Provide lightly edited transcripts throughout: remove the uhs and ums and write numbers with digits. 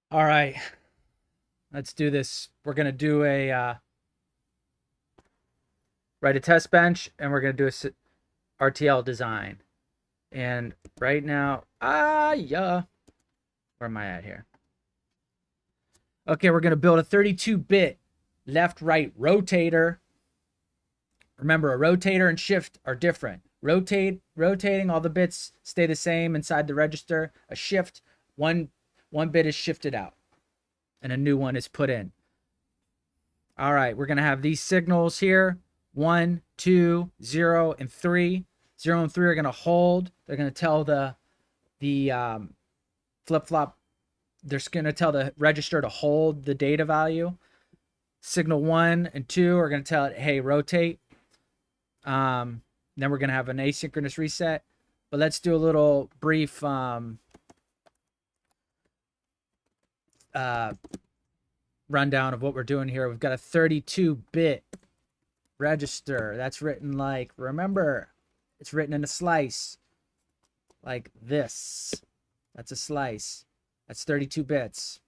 All right, let's do this. We're gonna do a write a test bench, and we're gonna do a RTL design. And right now, yeah, where am I at here? Okay, we're gonna build a 32-bit left-right rotator. Remember, a rotator and shift are different. Rotating, all the bits stay the same inside the register. A shift, one bit is shifted out, and a new one is put in. All right, we're going to have these signals here. 1, 2, 0, and 3. 0 and 3 are going to hold. They're going to tell the flip-flop. They're going to tell the register to hold the data value. Signal 1 and 2 are going to tell it, hey, rotate. Then we're going to have an asynchronous reset. But let's do a little brief rundown of what we're doing here. We've got a 32-bit register. That's written like, remember, it's written in a slice like this. That's a slice. That's 32 bits.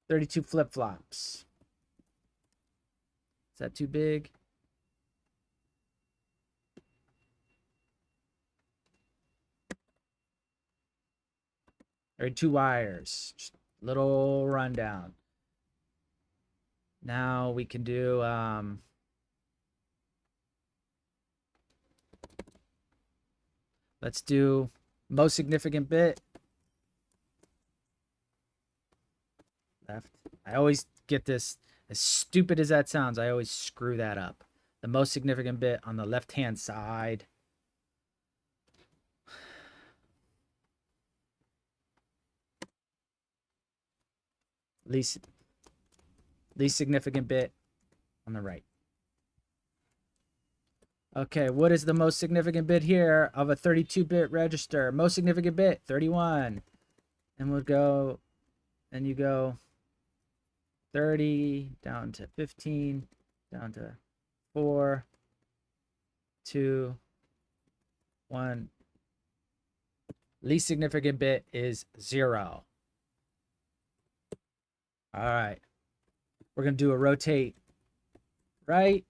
32 flip-flops. Is that too big? 32 wires. Just a little rundown. Now we can do let's do most significant bit. Left. I always get this, as stupid as that sounds, I always screw that up. The most significant bit on the left-hand side. Least significant bit on the right. Okay, what is the most significant bit here of a 32-bit register? Most significant bit, 31. And we'll go, and you go 30, down to 15, down to 4, 2, 1. Least significant bit is 0. All right. We're going to do a rotate right,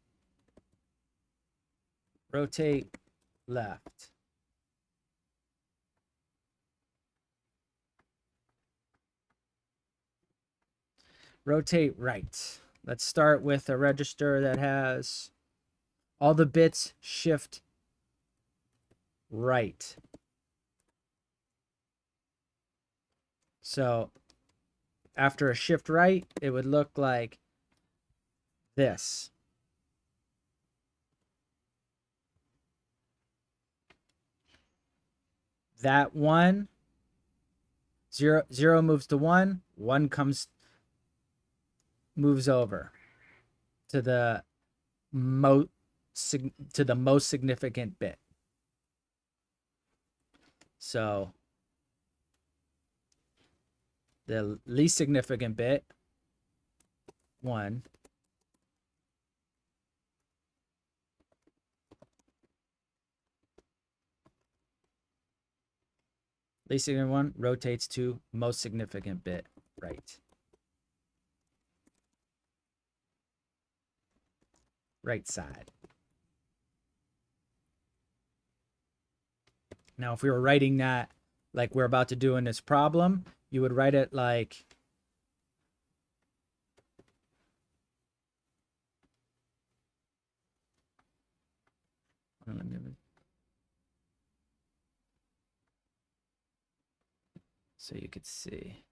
rotate left. Rotate right. Let's start with a register that has all the bits shift right. So after a shift right, it would look like this. That 1, 0 moves to 1, 1 moves over to the most significant bit. So the least significant bit, 1, least significant one rotates to most significant bit right. Right side. Now, if we were writing that like we're about to do in this problem, you would write it like so you could see.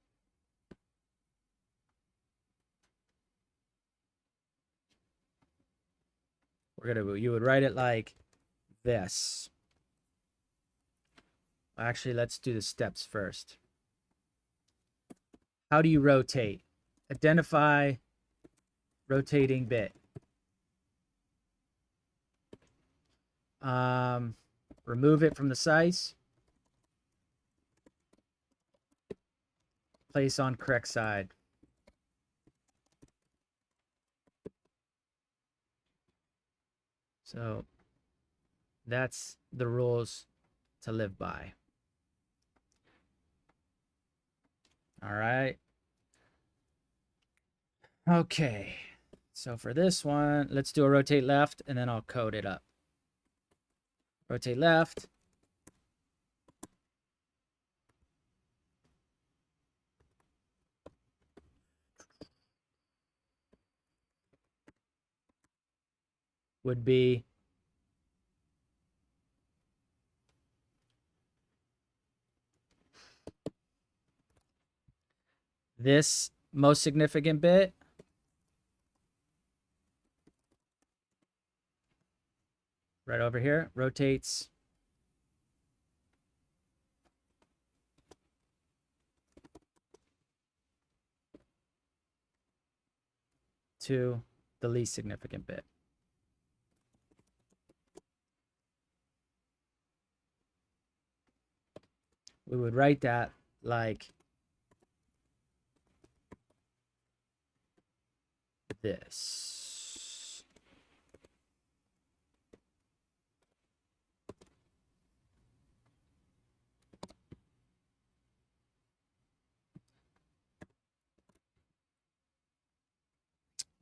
You would write it like this. Actually, let's do the steps first. How do you rotate? Identify rotating bit. Remove it from the slice. Place on correct side. So that's the rules to live by. All right. Okay. So for this one, let's do a rotate left, and then I'll code it up. Rotate left. Would be this most significant bit. Right over here, rotates to the least significant bit. We would write that like this.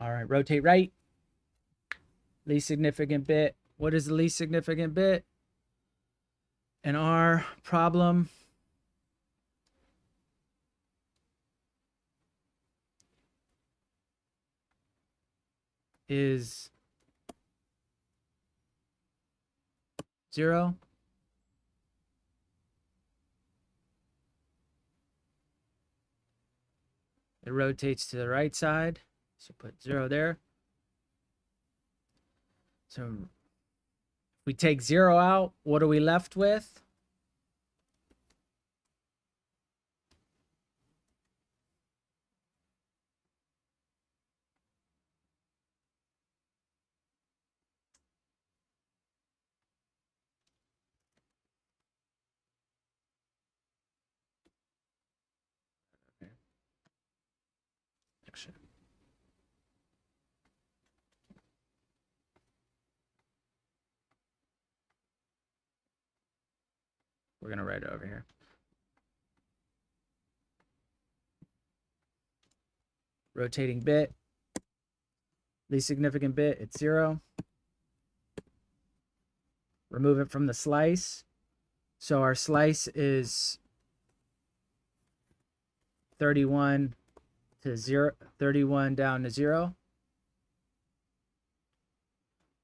All right, rotate right. Least significant bit. What is the least significant bit? In our problem, is 0. It rotates to the right side. So put 0 there. So if we take 0 out, what are we left with? Actually, we're going to write it over here. Rotating bit. Least significant bit, it's 0. Remove it from the slice. So our slice is 31 to 0, 31 down to 0.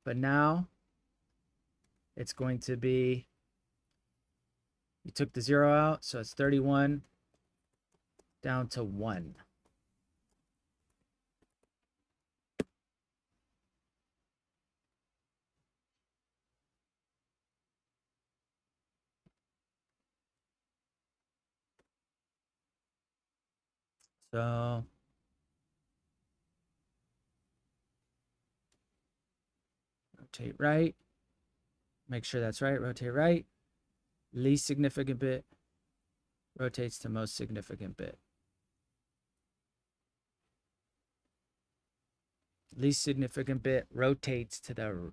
But now it's going to be, you took the 0 out, so it's 31 down to 1. So rotate right. Make sure that's right. Rotate right. Least significant bit rotates to most significant bit. Least significant bit rotates to the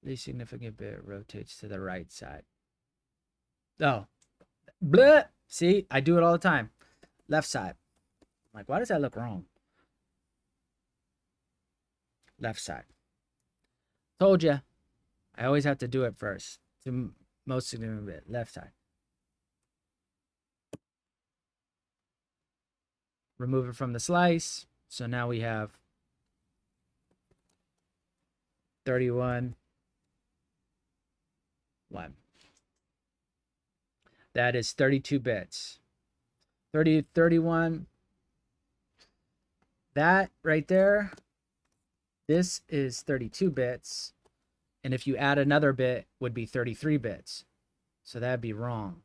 least significant bit rotates to the right side. Oh, bleh. See, I do it all the time. Left side. I'm like, why does that look wrong? Left side. Told you. I always have to do it first. To most significant bit. Left side. Remove it from the slice. So now we have 31, 1. That is 32 bits. 30, 31. That right there, this is 32 bits. And if you add another bit, would be 33 bits. So that'd be wrong.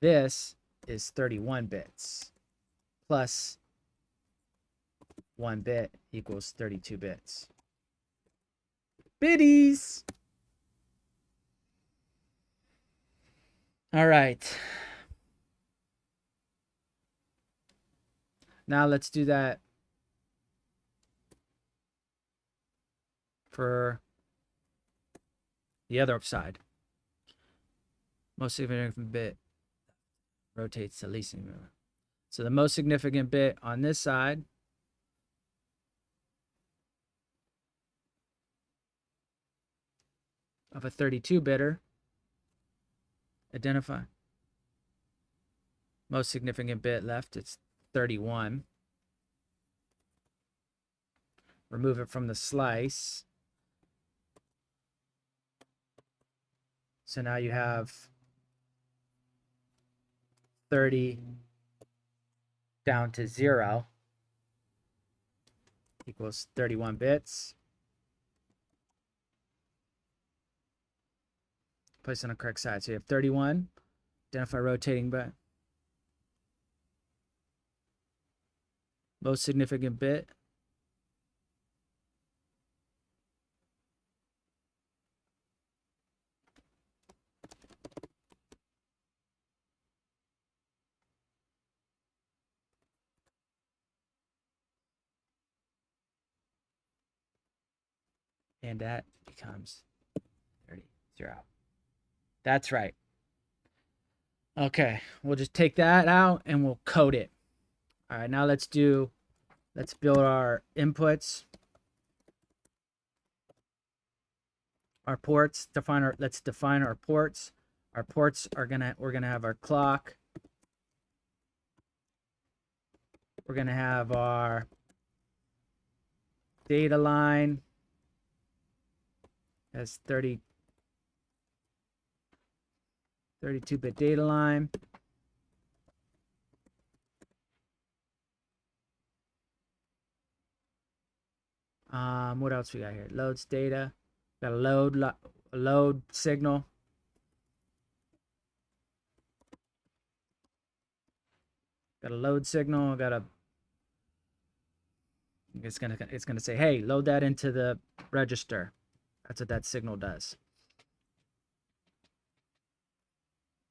This is 31 bits. Plus 1 bit equals 32 bits. Biddies! All right. Now let's do that for the other side. Most significant bit rotates to least significant. So the most significant bit on this side of a 32-bitter, identify. Most significant bit left, it's 31. Remove it from the slice. So now you have 30 down to 0 equals 31 bits. Place on the correct side. So you have 31. Identify rotating bit. Most significant bit. And that becomes 30, 0. That's right. Okay, we'll just take that out and we'll code it. All right, now let's build our inputs, our ports. Let's define our ports. Our ports are we're gonna have our clock. We're gonna have our data line as 32-bit data line. What else we got here? Loads data. Got a load signal. Got a load signal. It's gonna say, hey, load that into the register. That's what that signal does.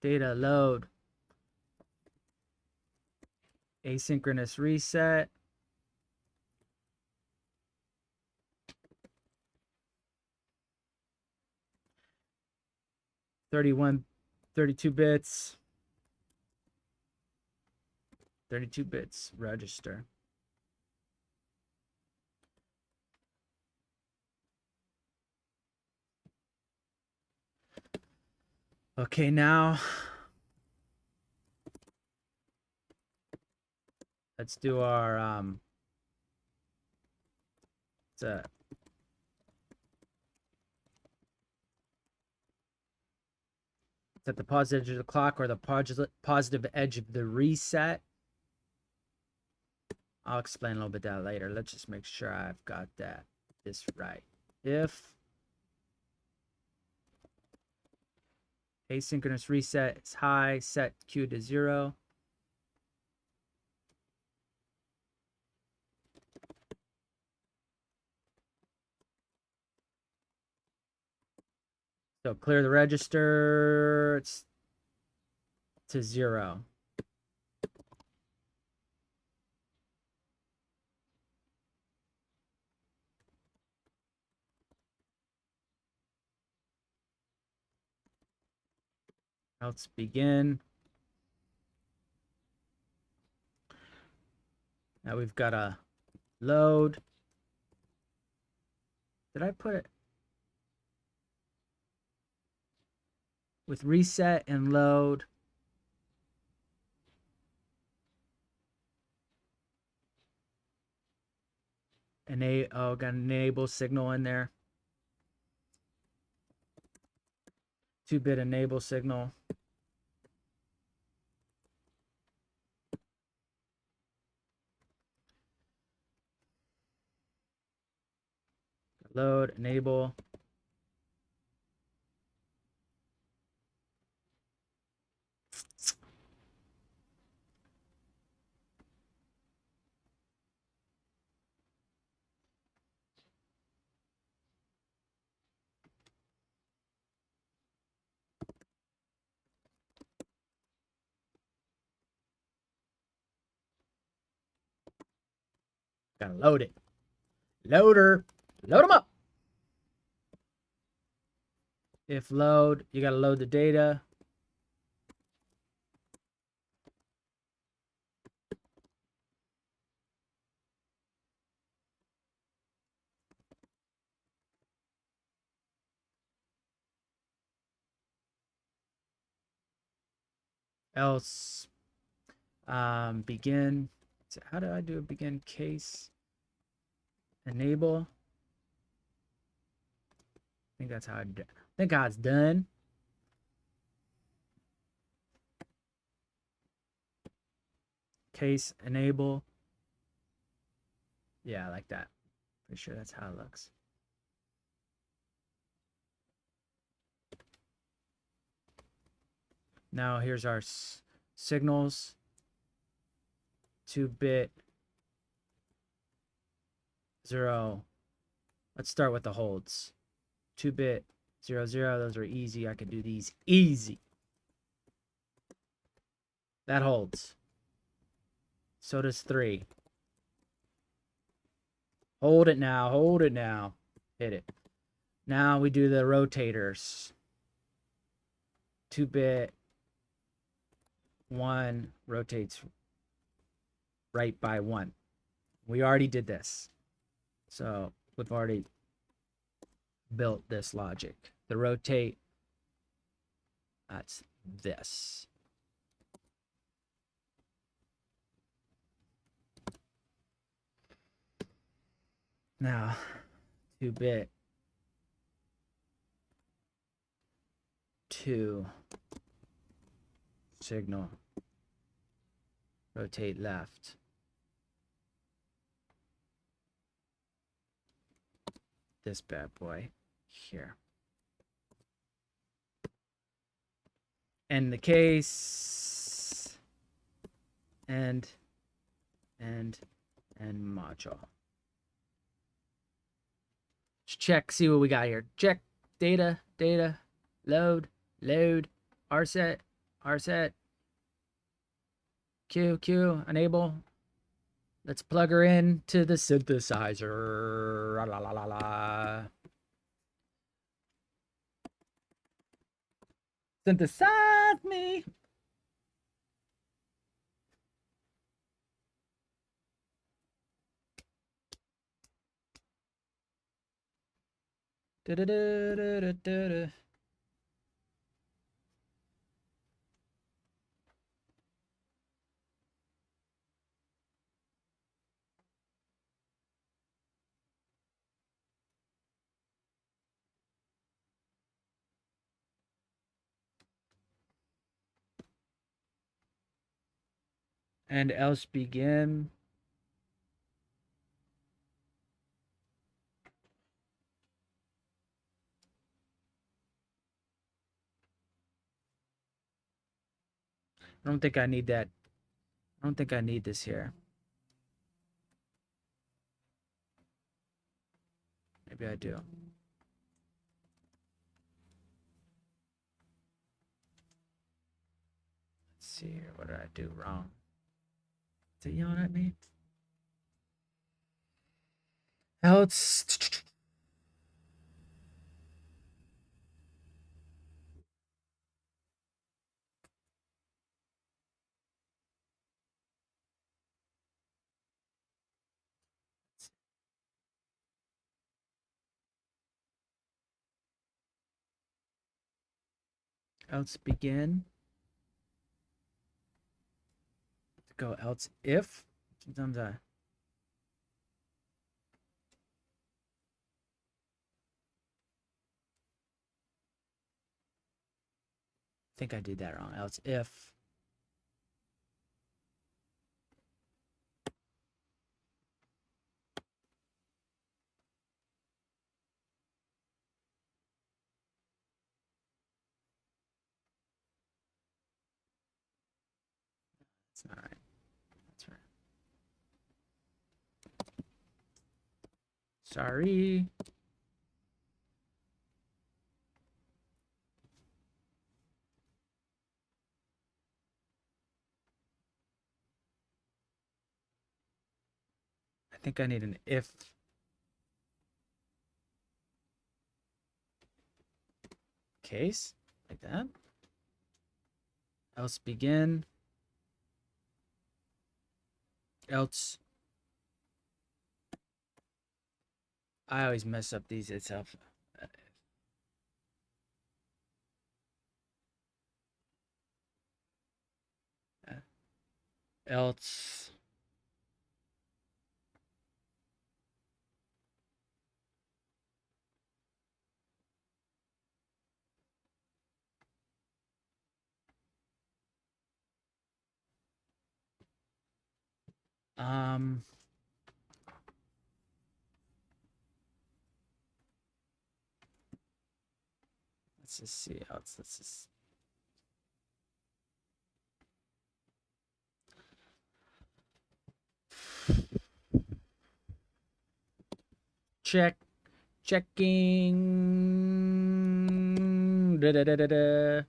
Data load. Asynchronous reset. (32 bits). 32 bits register. Okay, now let's do our set the positive edge of the clock or the positive edge of the reset. I'll explain a little bit that later. Let's just make sure I've got this right. If asynchronous reset is high, set Q to 0. So clear the register. It's to 0. Let's begin. Now we've got a load. Did I put it with reset and load? Got an enable signal in there. 2-bit enable signal. Load, enable. Gotta load it. Loader. Load them up. If load, you gotta load the data. else begin. So how do I do a begin case? Enable. I think that's how I think how it's done. Case enable. Yeah, like that. Pretty sure that's how it looks. Now here's our signals. 2-bit 0. Let's start with the holds. 2-bit 0 0. Those are easy. I can do these easy. That holds. So does 3. Hold it now. Hold it now. Hit it. Now we do the rotators. 2-bit 1 rotates right by 1. We already did this. So we've already built this logic. The rotate, that's this. Now, 2-bit 2 signal, rotate left. This bad boy here. And the case, and module. Let's check, see what we got here. Check data, load, rset, Q, enable. Let's plug her in to the synthesizer. La, la, la, la. Synthesize me. Da, da, da, da, da, da, da. And else begin. I don't think I need that. I don't think I need this here. Maybe I do. Let's see here. What did I do wrong? Is it yelling at me? Else. Else begin. Go else if. Sometimes I think I did that wrong. Else if. It's not right. That's right. Sorry. I think I need an if. Case like that. Else begin. Else. I always mess up these itself. else um let's just see else. Let's just checking. Da, da, da, da, da.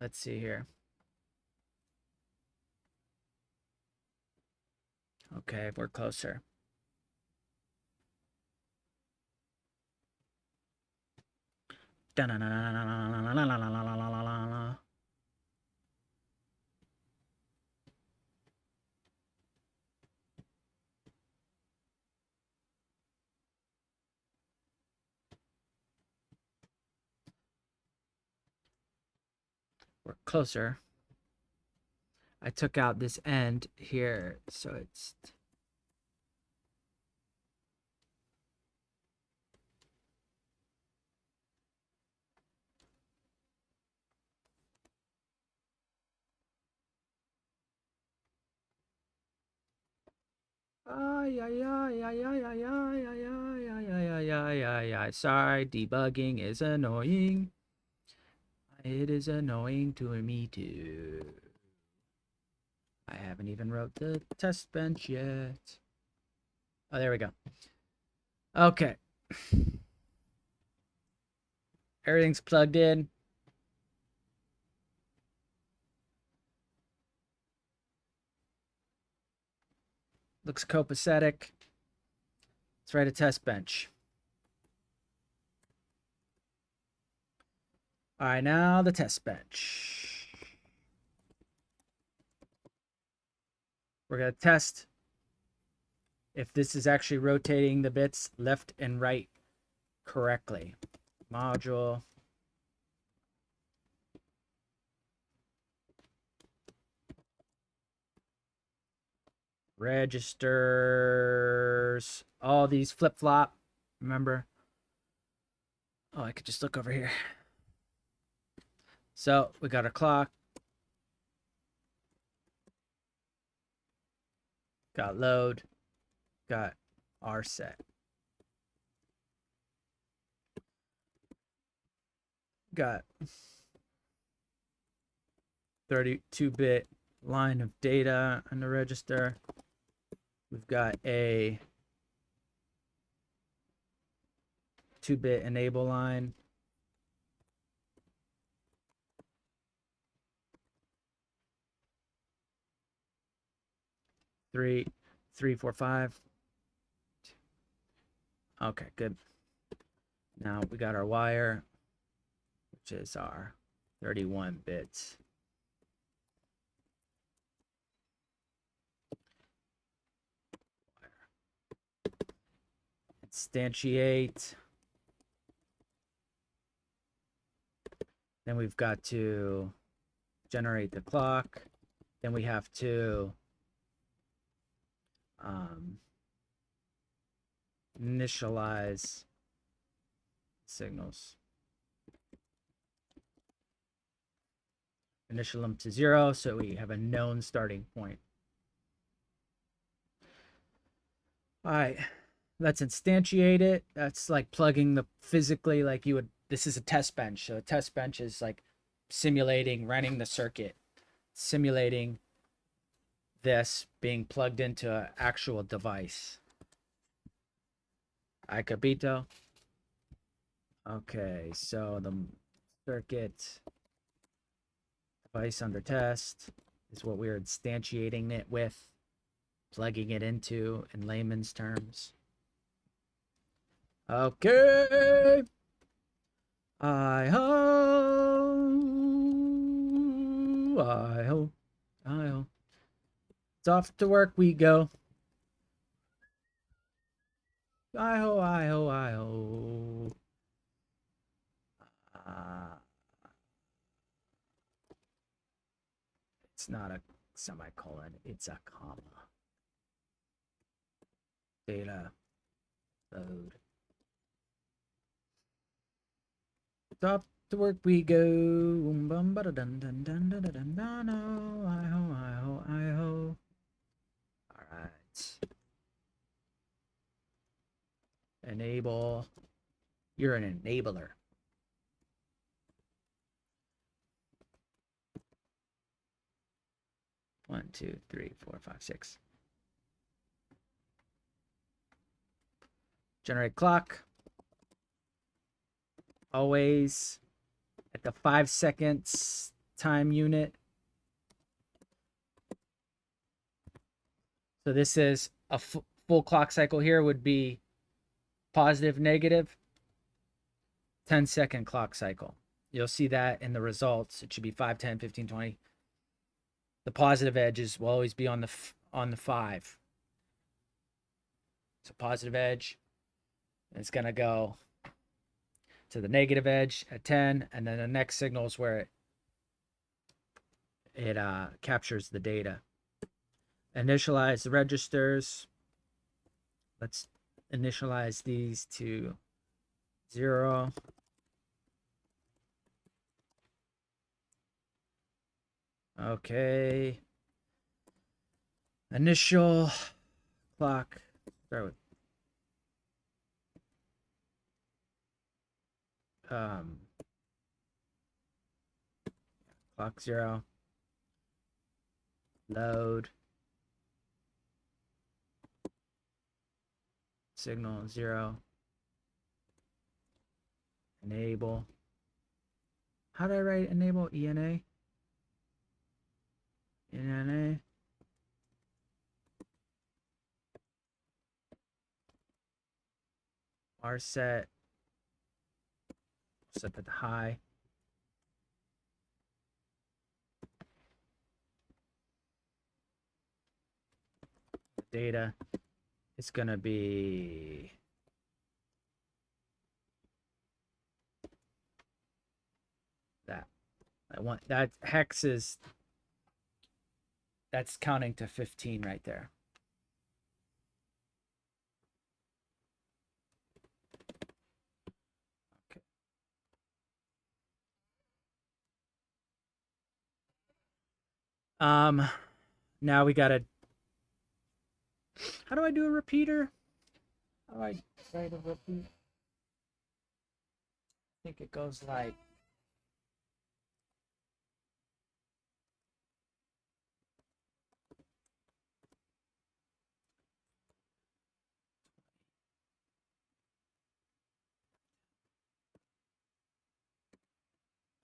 Let's see here. Okay, we're closer. We're closer. I took out this end here, so it's ay ay ay ay ay ay ay ay ay ay ay ay ay ay. Sorry, debugging is annoying. It is annoying to me too. I haven't even wrote the test bench yet. Oh, there we go. Okay. Everything's plugged in. Looks copacetic. Let's write a test bench. All right, now the test bench. We're going to test if this is actually rotating the bits left and right correctly. Module. Registers. All these flip-flop. Remember? Oh, I could just look over here. So we got our clock. Got load. Got R set. Got 32-bit line of data on the register. We've got a 2-bit enable line. Three, 4, 5. Okay, good. Now we got our wire, which is our 31 bits. Instantiate. Then we've got to generate the clock. Then we have to initialize signals. Initial them to 0, so we have a known starting point. All right, let's instantiate it. That's like plugging the physically, like you would, this is a test bench. So a test bench is like simulating running the circuit, simulating this being plugged into an actual device. I capito. Okay, so the circuit device under test is what we're instantiating it with. plugging it into in layman's terms. Okay. I ho. I ho. I ho. It's off to work we go. I ho. I ho. I ho. It's not a semicolon, it's a comma. Data load. Off to work we go. I ho, I ho, I ho. All right. Enable. You're an enabler. One, two, three, four, five, six. Generate clock. Always at the 5 seconds time unit. So this is a full clock cycle here would be positive, negative, 10-second clock cycle. You'll see that in the results. It should be 5, 10, 15, 20. The positive edges will always be on the 5. So positive edge, it's going to go to the negative edge at 10, and then the next signal is where it captures the data. Initialize the registers. Let's initialize these to 0. Okay. Initial clock. Start with clock 0. Load. Signal 0. Enable. How do I write enable? ENA? ENA. R set. Set that to high. Data is going to be that. I want that hex is, that's counting to 15 right there. Okay. Now we gotta, how do I do a repeater? How do I write a repeat? I think it goes like,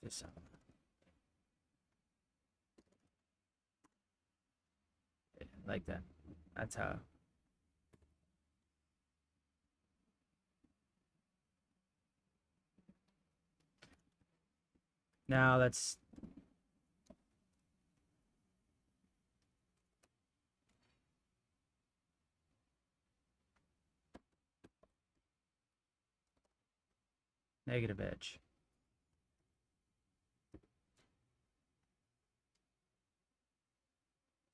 this like that. That's how. Now let's negative edge.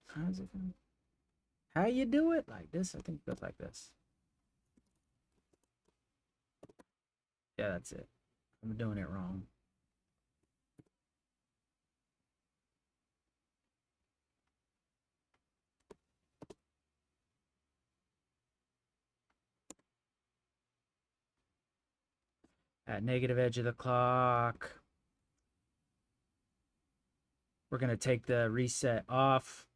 How's it going? How you do it? Like this? I think it goes like this. Yeah, that's it. I'm doing it wrong. At negative edge of the clock, we're going to take the reset off.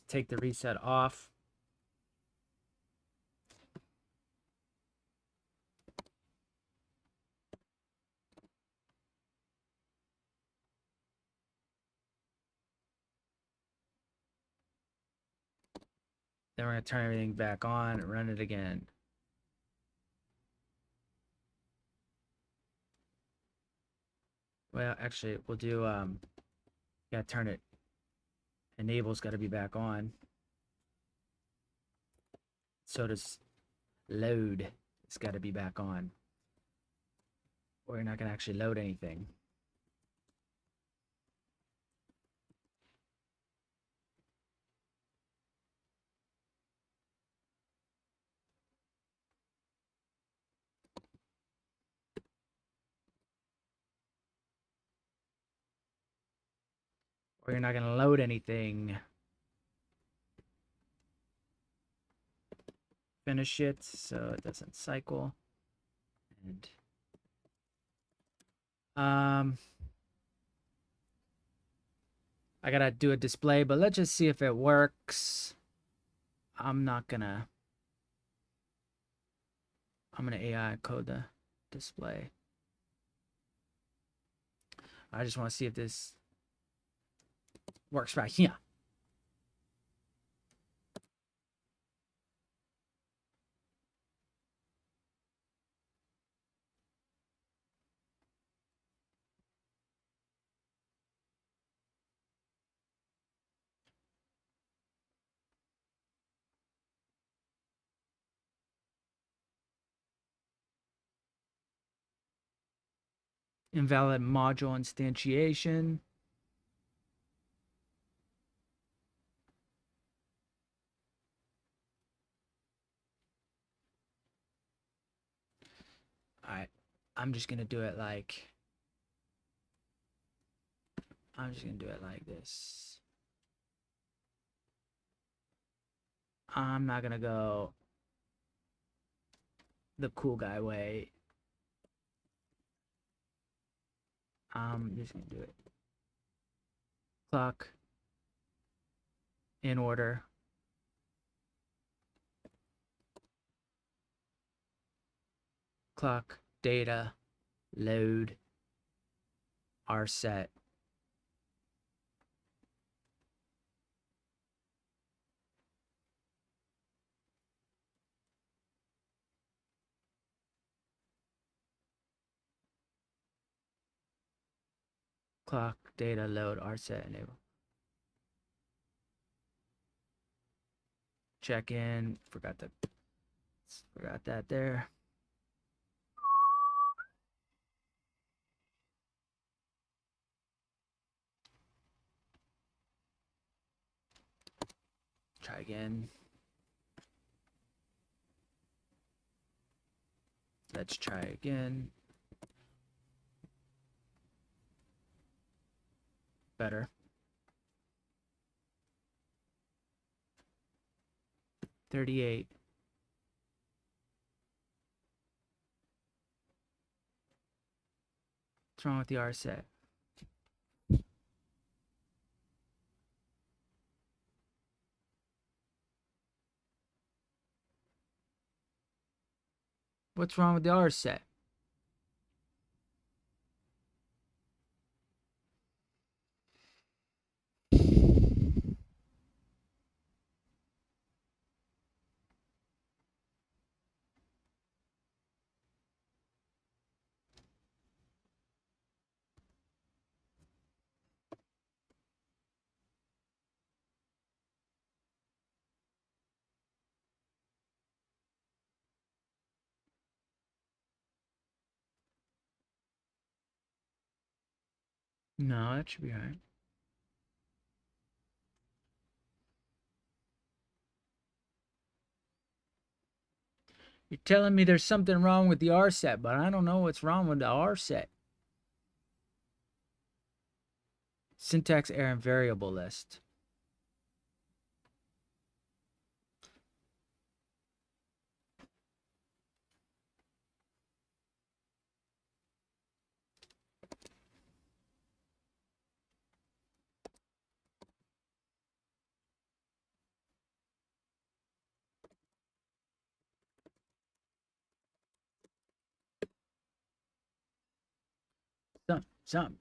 Take the reset off. Then we're going to turn everything back on and run it again. Well, actually, we'll do, gotta turn it. Enable's got to be back on. So does load. It's got to be back on. Or you're not going to actually load anything. Or you're not going to load anything. Finish it so it doesn't cycle. And I gotta do a display, but let's just see if it works. I'm gonna AI code the display. I just want to see if this works right here. Invalid module instantiation. I'm just gonna do it like this. I'm not gonna go the cool guy way. I'm just gonna do it. Clock in order. Clock data load R set. Clock data load R set enable. Check in. Forgot that there. Try again. Let's try again. Better. 38. What's wrong with the R set? What's wrong with the R set? No, that should be all right. You're telling me there's something wrong with the R set, but I don't know what's wrong with the R set. Syntax error and variable list.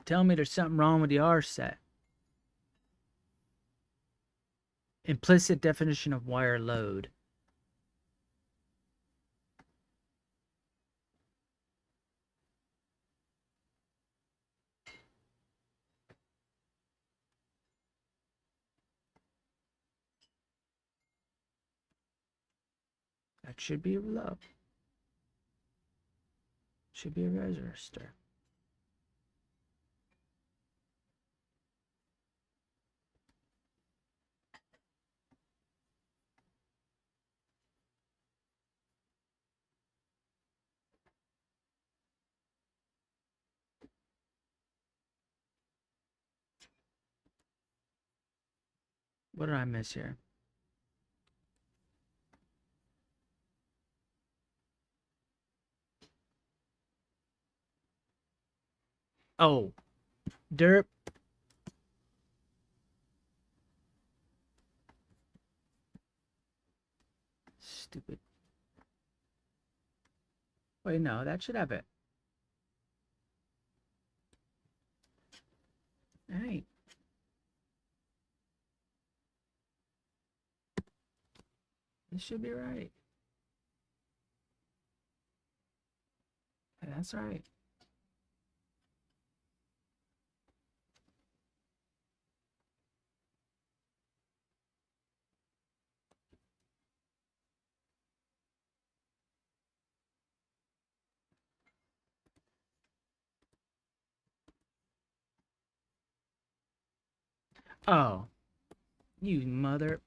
Tell me there's something wrong with the R set. Implicit definition of wire load. That should be a load. Should be a resistor. What did I miss here? Oh, derp. Stupid. Wait, no, that should have it. Hey. This should be right. That's right. Oh, you mother.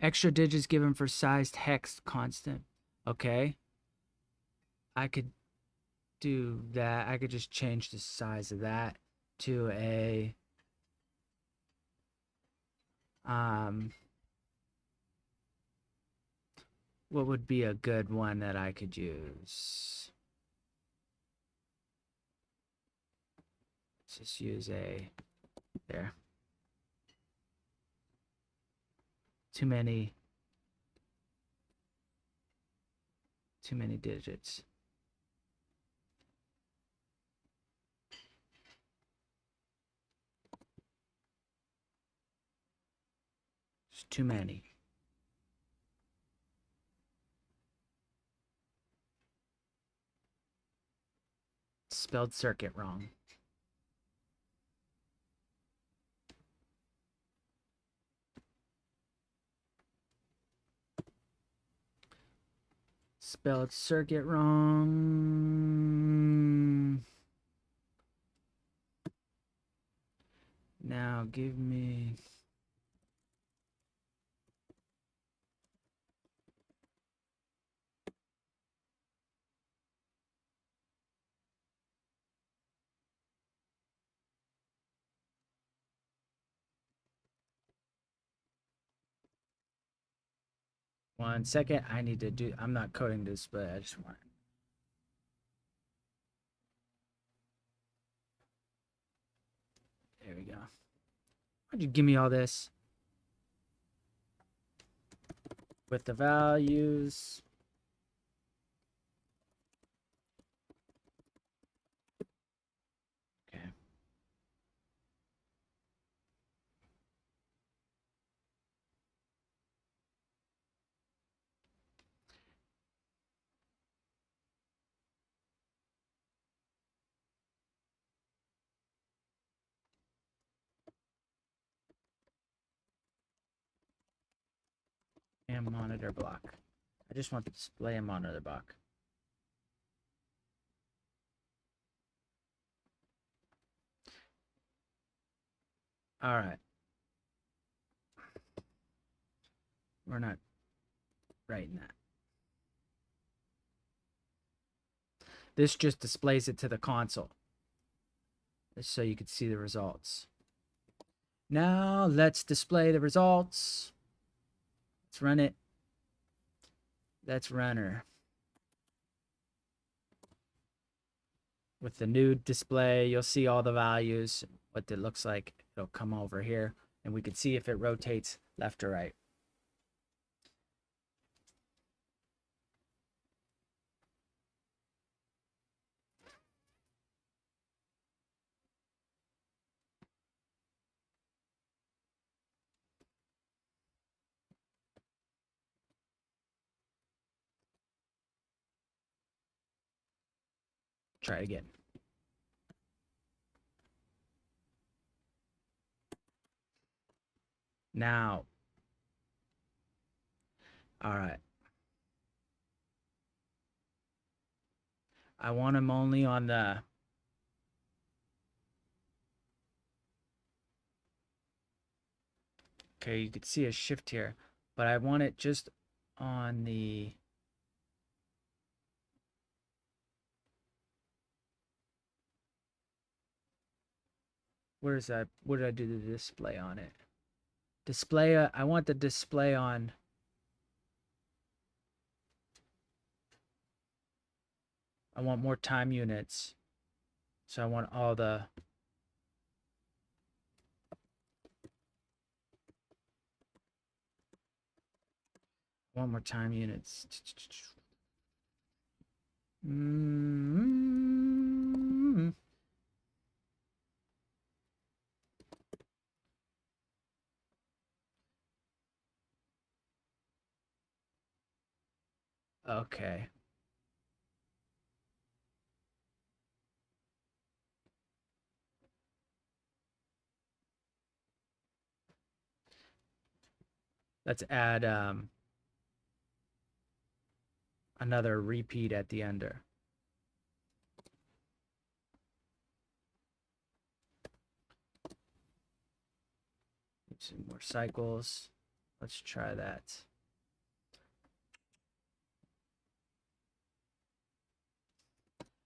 Extra digits given for sized hex constant. Okay. I could do that. I could just change the size of that to a what would be a good one that I could use? Let's just use a there. Too many digits. It's too many. Spelled circuit wrong. Spelled circuit wrong. Now give me one second. I need to do, I'm not coding this, but I just want it. There we go. Why'd you give me all this? With the values. Okay. And monitor block. I just want to display a monitor block. All right. We're not writing that. This just displays it to the console, so you can see the results. Now let's display the results. Let's run it. That's runner. With the new display, you'll see all the values, what it looks like. It'll come over here, and we can see if it rotates left or right. Try it again. Now. All right. I want him only on the... Okay, you could see a shift here, but I want it just on the... Where is that? What did I do to the display on it? Display, I want the display on... I want more time units. So I want all the... One more time units. Okay. Let's add another repeat at the ender. Some more cycles. Let's try that.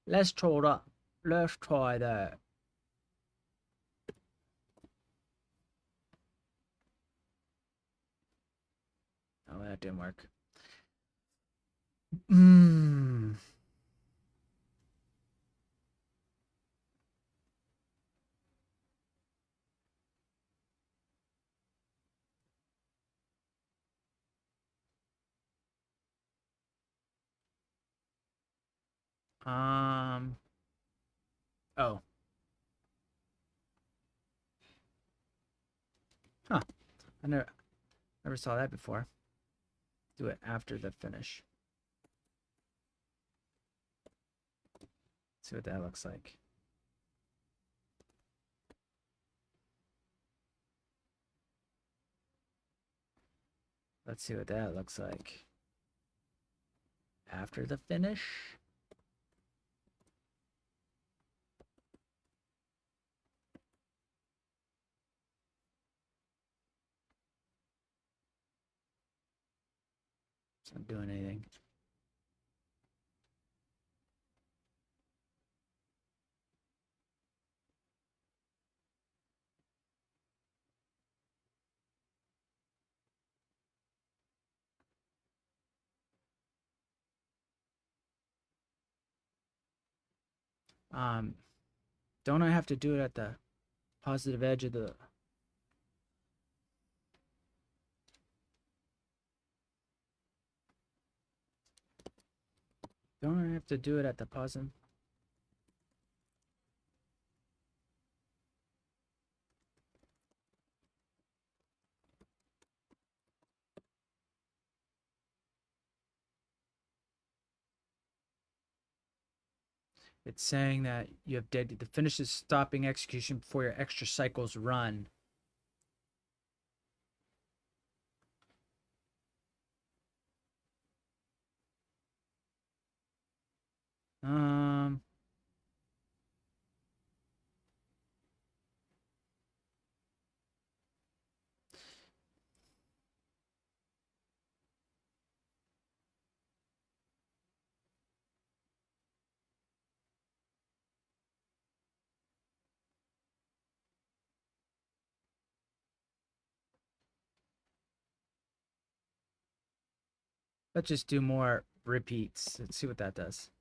Let's try that. Let's try that. Oh, that didn't work. Oh. Huh. I never saw that before. Do it after the finish. See what that looks like. Let's see what that looks like. After the finish. It's not doing anything. Don't I have to do it at the positive edge of the... Don't I have to do it at the positive? It's saying that you have the finish is stopping execution before your extra cycles run. Let's just do more repeats. Let's see what that does.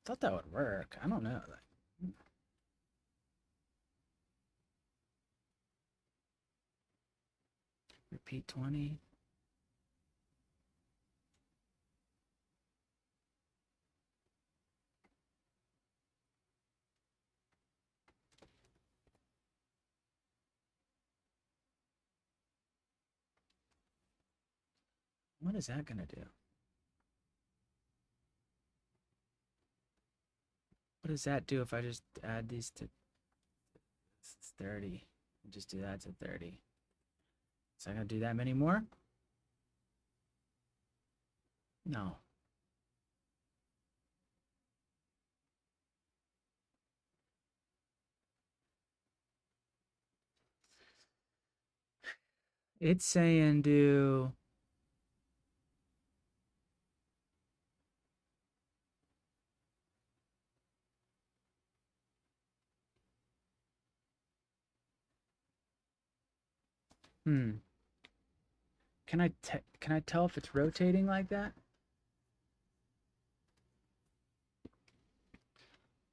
Thought that would work. I don't know. Repeat 20. What is that gonna do? What does that do if I just add these to 30? And just do that to 30. Is that gonna do that many more? No. It's saying do Can I tell if it's rotating like that?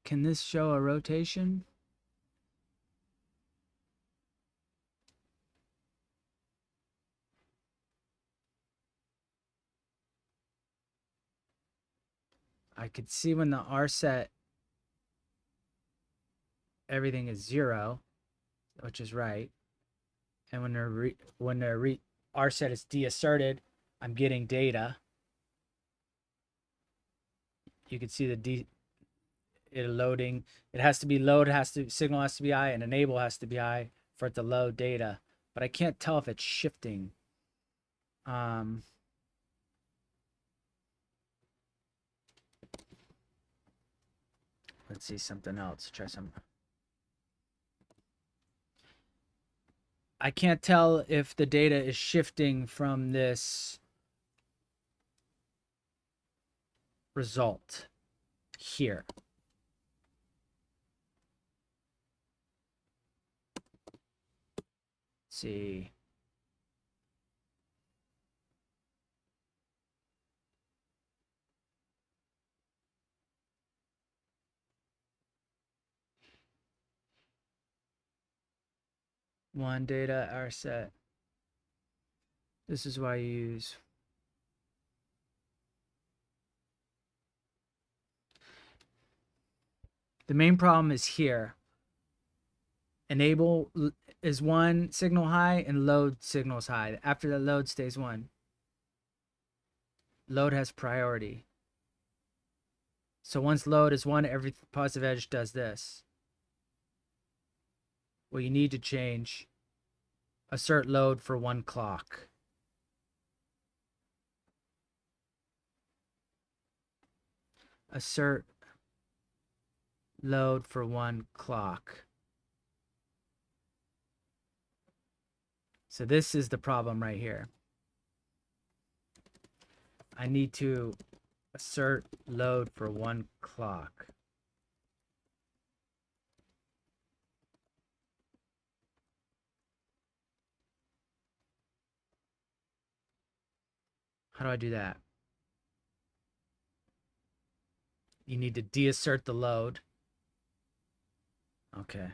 Can this show a rotation? I could see when the R set everything is 0, which is right. And when the R set is deasserted, I'm getting data. You can see it loading. It has to be load, signal has to be high, and enable has to be high for it to load data. But I can't tell if it's shifting. Let's see something else. Try some. I can't tell if the data is shifting from this result here. Let's see. One data R set. This is why you use. The main problem is here. Enable is 1 signal high and load signals high. After the load stays 1. Load has priority. So once load is 1, every positive edge does this. Well, you need to change assert load for 1 clock. Assert load for 1 clock. So this is the problem right here. I need to assert load for 1 clock. How do I do that? You need to deassert the load. Okay.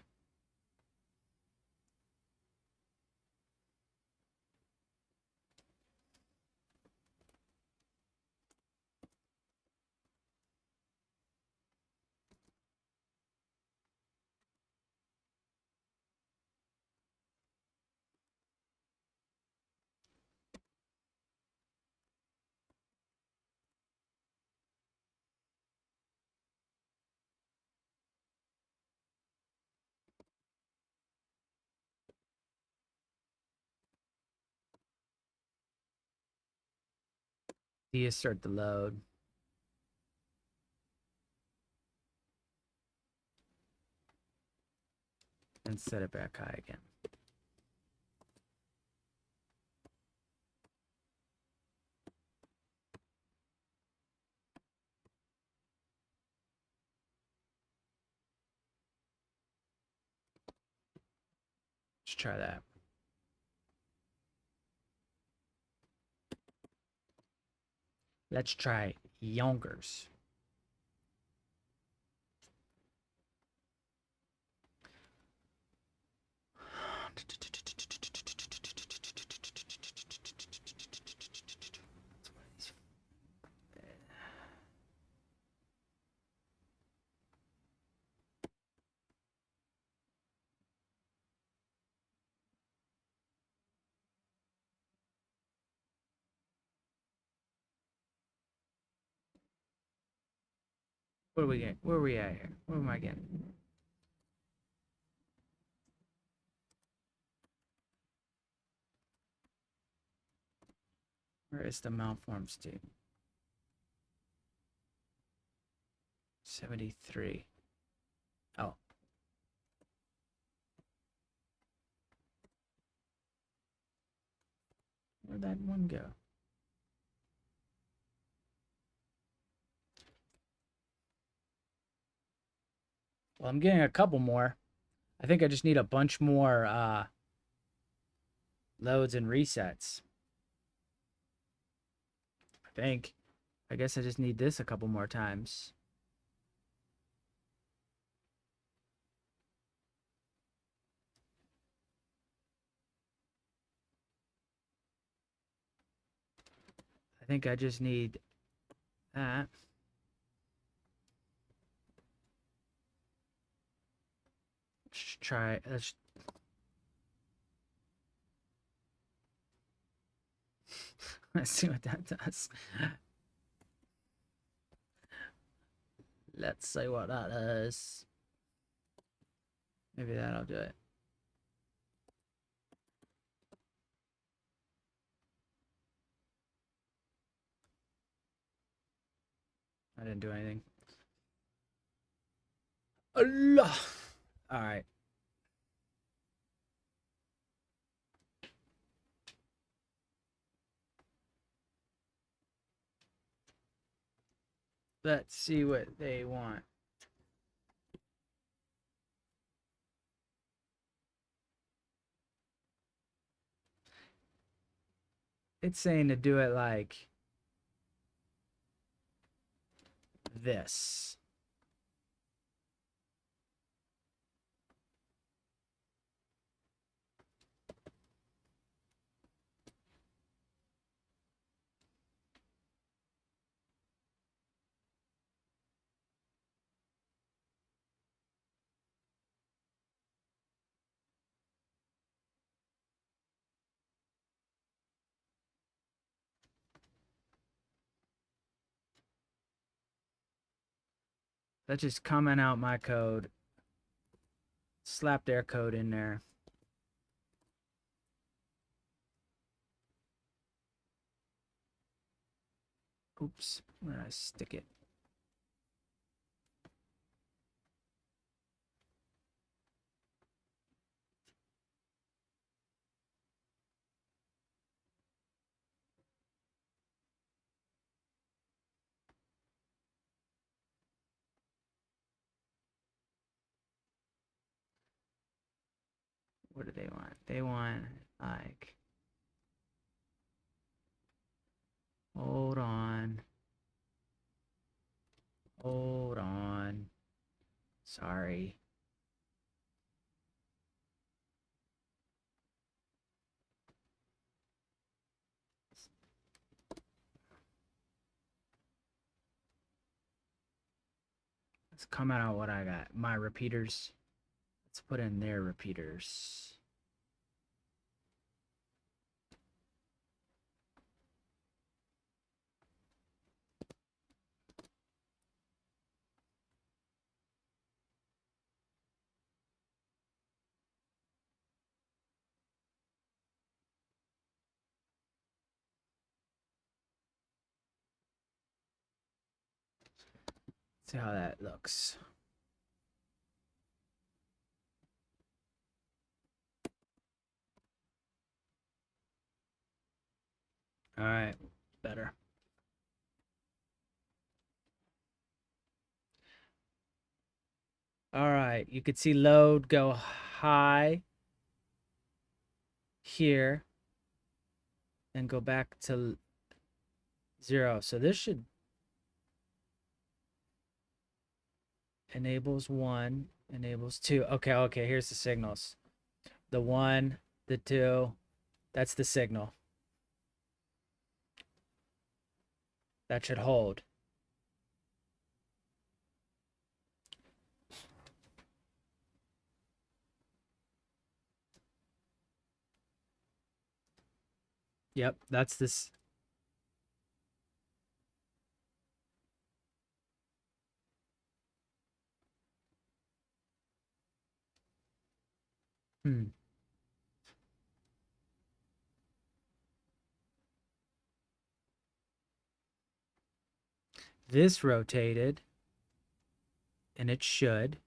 Deassert the load. And set it back high again. Let's try that. Let's try Yonkers. What are we getting? Where are we at here? What am I getting? Where is the malform state? 73. Oh. Where'd that one go? Well, I'm getting a couple more. I think I just need a bunch more loads and resets. I think. I guess I just need this a couple more times. I think I just need that. Let's try. Let's see what that does. Let's see what that does. Maybe that'll do it. I didn't do anything. Allah. All right. Let's see what they want. It's saying to do it like this. Let's just comment out my code. Slap their code in there. Oops, where did I stick it? What do they want? They want like, hold on. Hold on. Sorry. Let's comment out what I got. My repeaters. Let's put in their repeaters. See how that looks. All right, better. All right, you could see load go high here and go back to 0. So this should enables 1, enables 2. Okay, here's the signals. The 1, the 2, that's the signal. That should hold. Yep, that's this. This rotated, and it should.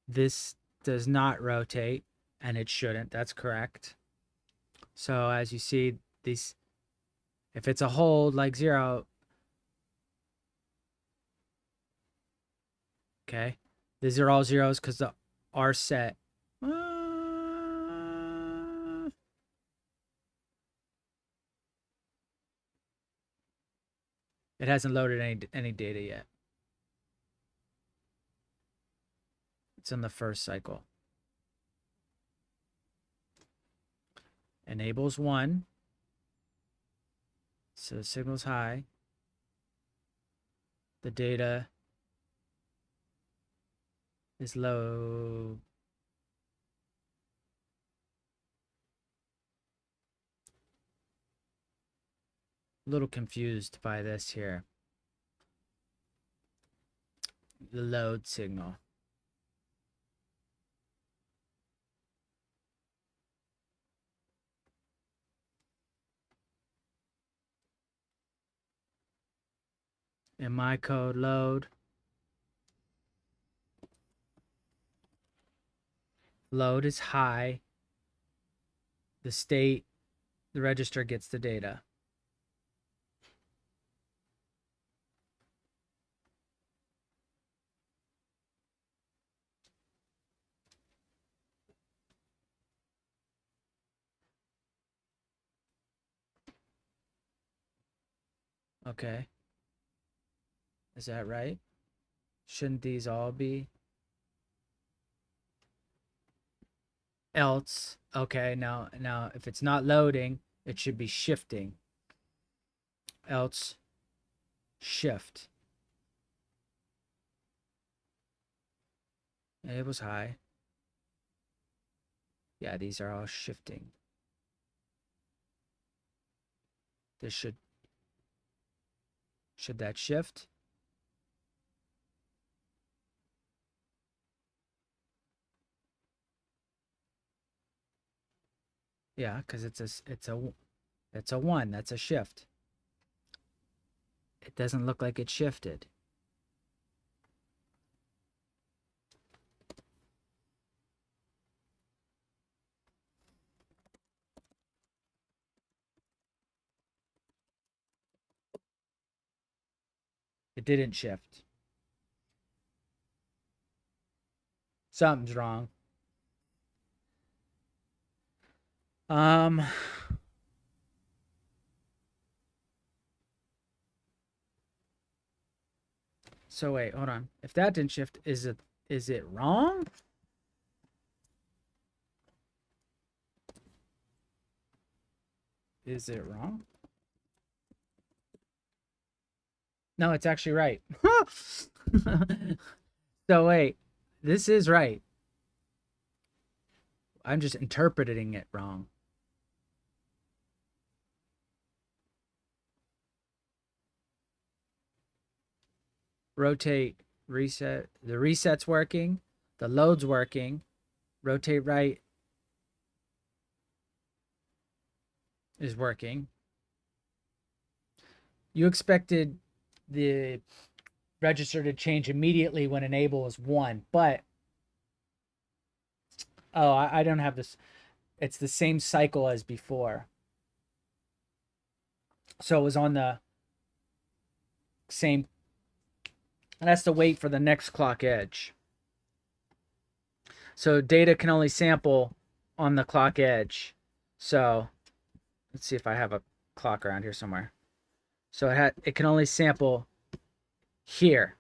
This does not rotate, and it shouldn't. That's correct. So as you see, these, if it's a hold like 0, okay, these are all zeros because the R set. It hasn't loaded any data yet. It's in the first cycle. Enables 1. So the signal's high. The data is low. A little confused by this here. The load signal. In my code, load. Load is high. The state, the register gets the data. Okay. Is that right? Shouldn't these all be? Else, okay, now if it's not loading, it should be shifting. Else shift. It was high. Yeah, these are all shifting. This should that shift? Yeah, because it's a 1. That's a shift. It doesn't look like it shifted. It didn't shift. Something's wrong. So wait, hold on. If that didn't shift, is it wrong? Is it wrong? No, it's actually right. So wait, this is right. I'm just interpreting it wrong. Rotate, reset. The reset's working. The load's working. Rotate right is working. You expected the register to change immediately when enable is 1, but oh, I don't have this. It's the same cycle as before. So it was on the same. It has to wait for the next clock edge. So data can only sample on the clock edge. So let's see if I have a clock around here somewhere. So it can only sample here.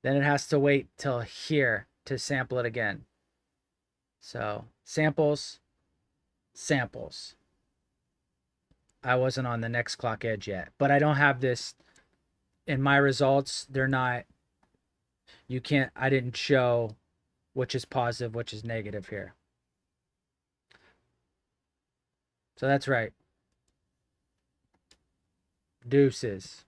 Then it has to wait till here to sample it again. So samples. I wasn't on the next clock edge yet, but I don't have this in my results. They're not, I didn't show which is positive, which is negative here. So that's right. Deuces.